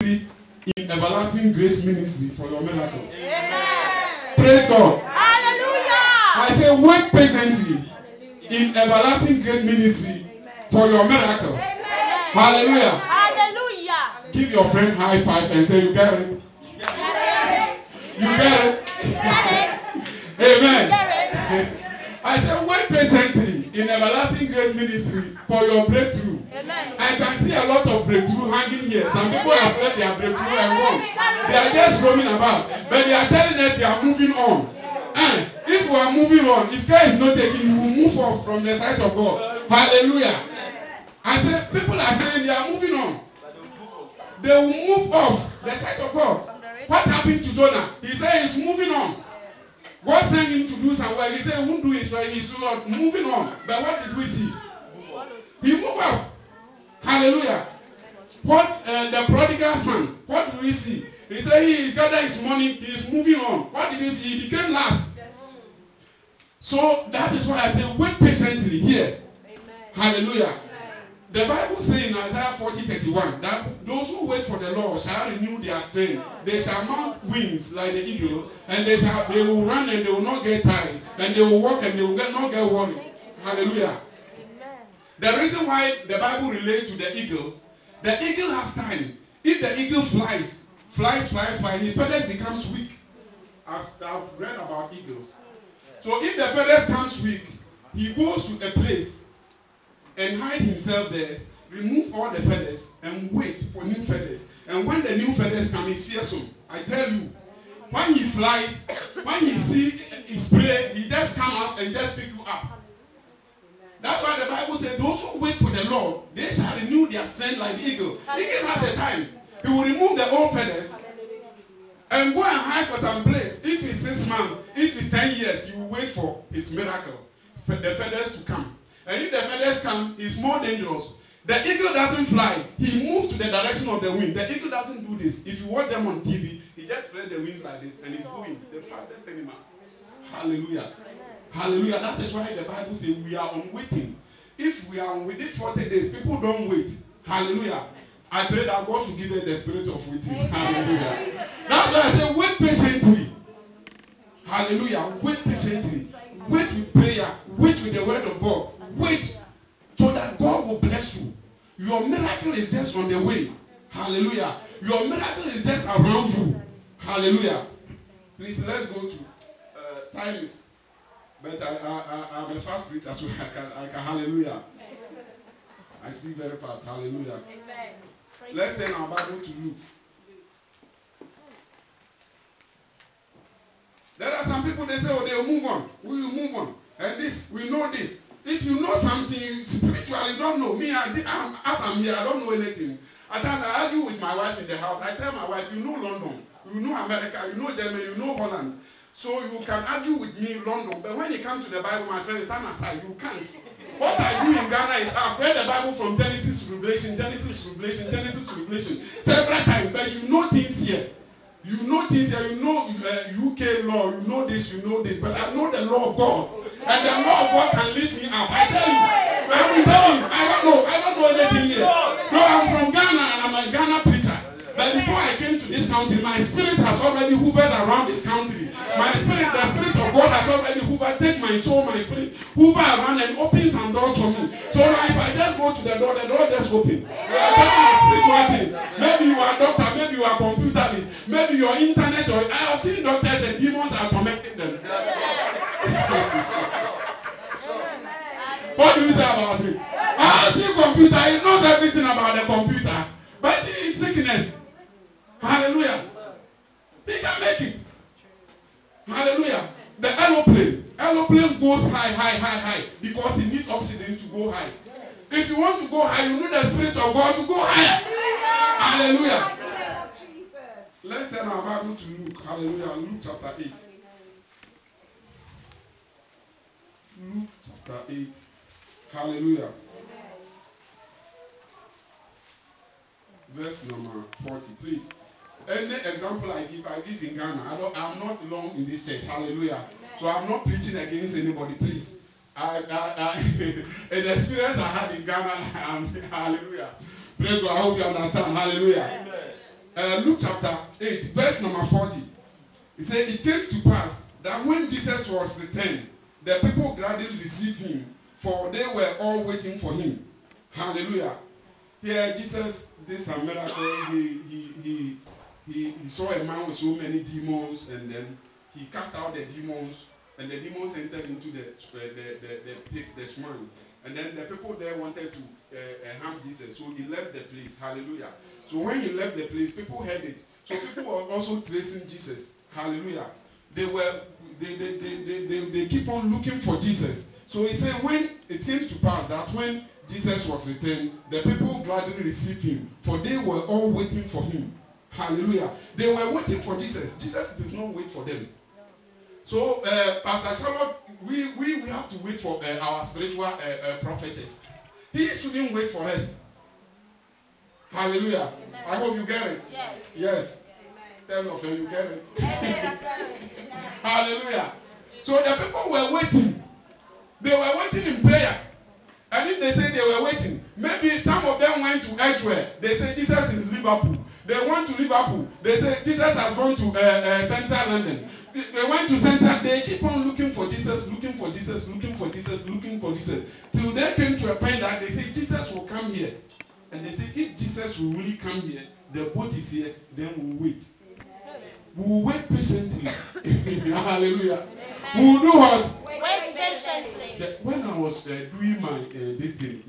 patiently in Everlasting Grace Ministry for your miracle. Praise God. Hallelujah. I say, wait patiently in Everlasting Grace Ministry for your miracle. Hallelujah. Hallelujah. Give your friend high five and say, you get it. You get it. Amen. I said, wait patiently in Everlasting Grace Ministry for your breakthrough. Amen. I can see a lot of breakthrough hanging here. Some people have left their breakthrough and gone. They are just roaming about. But they are telling us they are moving on. And if we are moving on, if care is not taken, you will move off from the sight of God. Hallelujah. I said, people are saying they are moving on. They will move off the sight of God. What happened to Jonah? He said he's moving on. God sent him to do some work. He said he won't do it right. He's moving on. But what did we see? He moved off. Hallelujah. What the prodigal son, what did we see? He said he gathered his money, he is moving on. What did we see? He became last. So that is why I say wait patiently here. Hallelujah. The Bible says in Isaiah 40:31 that those who wait for the Lord shall renew their strength. They shall mount wings like the eagle, and they will run and they will not get tired, and they will walk and they will not get worried. Hallelujah. The reason why the Bible relates to the eagle has time. If the eagle flies, his feathers becomes weak. I've read about eagles. So if the feathers comes weak, he goes to a place and hide himself there, remove all the feathers, and wait for new feathers. And when the new feathers come, he's fearsome. I tell you, when he flies, when he sees his prey, he just come up and just pick you up. That's why the Bible says, those who wait for the Lord, they shall renew their strength like the eagle. He can have the time. He will remove the old feathers and go and hide for some place. If it's 6 months, if it's 10 years, you will wait for his miracle, for the feathers to come. And if the feathers come, it's more dangerous. The eagle doesn't fly. He moves to the direction of the wind. The eagle doesn't do this. If you watch them on TV, he just spread the wings like this and he's going the fastest animal. Hallelujah. Hallelujah. That is why the Bible says we are on waiting. If we are on within 40 days, people don't wait. Hallelujah. I pray that God should give us the spirit of waiting. Hallelujah. That's why I say wait patiently. Hallelujah. Wait patiently. Wait with prayer. Wait with the word of God. Wait so that God will bless you. Your miracle is just on the way. Hallelujah. Your miracle is just around you. Hallelujah. Please, let's go to time is. But I'm a fast preacher, so I can hallelujah. I speak very fast. Hallelujah. Amen. Let's turn our Bible to Luke. There are some people, they say, oh, they'll move on. We will move on. And this, we know this. If you know something spiritual, you don't know. Me, as I'm here, I don't know anything. At times, I argue with my wife in the house. I tell my wife, you know London, you know America, you know Germany, you know Holland. So you can argue with me in London. But when you come to the Bible, my friend, stand aside. You can't. What I do in Ghana is I've read the Bible from Genesis to Revelation, Genesis to Revelation, Genesis to Revelation several times. But you know things here. You know things here. You know UK law. You know this. You know this. But I know the law of God. And the law of God can lift me up. I tell you. I'm telling you. I don't know anything here. No, I'm from Ghana and I'm a Ghana preacher. But before I came to this country, my spirit has already hovered around this country. My spirit, the spirit of God has already hovered, take my soul, my spirit, hover around and open some doors for me. So now if I just go to the door just open. I'm talking spiritual things. Maybe you are a doctor, maybe you are a computerist, maybe you are internet, or I have seen doctors and demons are tormenting them. What do you say about it? I see computer, he knows everything about the computer. But he in sickness. Hallelujah. He can make it. Hallelujah. The aeroplane goes high because he needs oxygen to go high. If you want to go high, you need the Spirit of God to go higher. Hallelujah. Let's turn our Bible to Luke. Hallelujah. Luke chapter 8. Luke chapter 8. Hallelujah. Verse number 40, please. Any example I give in Ghana, I'm not long in this church. Hallelujah. So I'm not preaching against anybody, please. An experience I had in Ghana, hallelujah. Praise God, I hope you understand. Hallelujah. Luke chapter 8, verse number 40. It says, it came to pass that when Jesus was returned, the people gradually received him, for they were all waiting for him. Hallelujah. Here Jesus did some miracle. He saw a man with so many demons, and then he cast out the demons, and the demons entered into the pit, the swine. And then the people there wanted to harm Jesus, so he left the place. Hallelujah. So when he left the place, people heard it. So people were also tracing Jesus. Hallelujah. They keep on looking for Jesus. So he said, when it came to pass that when Jesus was returned, the people gladly received him, for they were all waiting for him. Hallelujah. They were waiting for Jesus. Jesus did not wait for them. So, Pastor Charlotte, we have to wait for our spiritual prophetess. He shouldn't wait for us. Hallelujah. Amen. I hope you get it. Yes. Yes. Tell your friend you get it. Hallelujah. So the people were waiting. They were waiting in prayer. And if they say they were waiting, maybe some of them went to Edgeware. They say Jesus is Liverpool. They went to Liverpool. They say Jesus has gone to Central London. They went to Central. They keep on looking for Jesus, looking for Jesus, looking for Jesus, looking for Jesus. Till they came to a point that they say Jesus will come here. And they say if Jesus will really come here, the boat is here, then we'll wait. We will wait patiently. Hallelujah. We will do what? Wait patiently. When I was doing my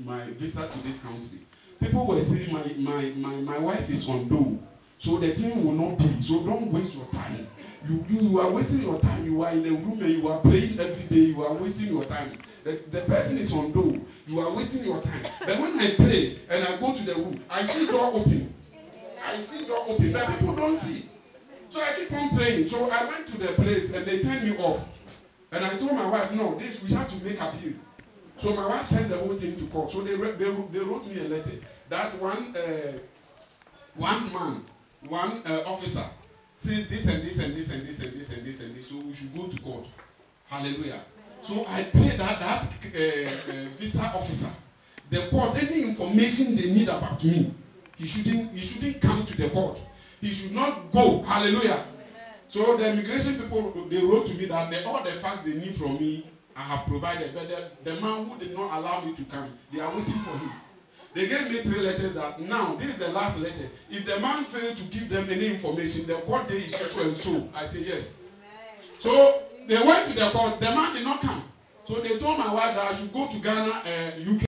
my visa to this country, people were saying my wife is on dole, so the thing will not be. So don't waste your time. You are wasting your time. You are in a room and you are praying every day. You are wasting your time. The person is on dole. You are wasting your time. But when I pray and I go to the room, I see door open. I see door open, but people don't see. So I keep on praying. So I went to the place and they turned me off. And I told my wife, no, this we have to make appeal. So my wife sent the whole thing to court. So they wrote me a letter that one officer says this and this and this and this and this and this and this. So we should go to court. Hallelujah. So I pray that visa officer, the court, any information they need about me, he shouldn't come to the court. He should not go. Hallelujah. So the immigration people, they wrote to me that all the facts they need from me, I have provided. But the man who did not allow me to come, they are waiting for him. They gave me 3 letters that now, this is the last letter. If the man failed to give them any information, the court day is so and so. I say yes. So they went to the court. The man did not come. So they told my wife that I should go to Ghana, UK.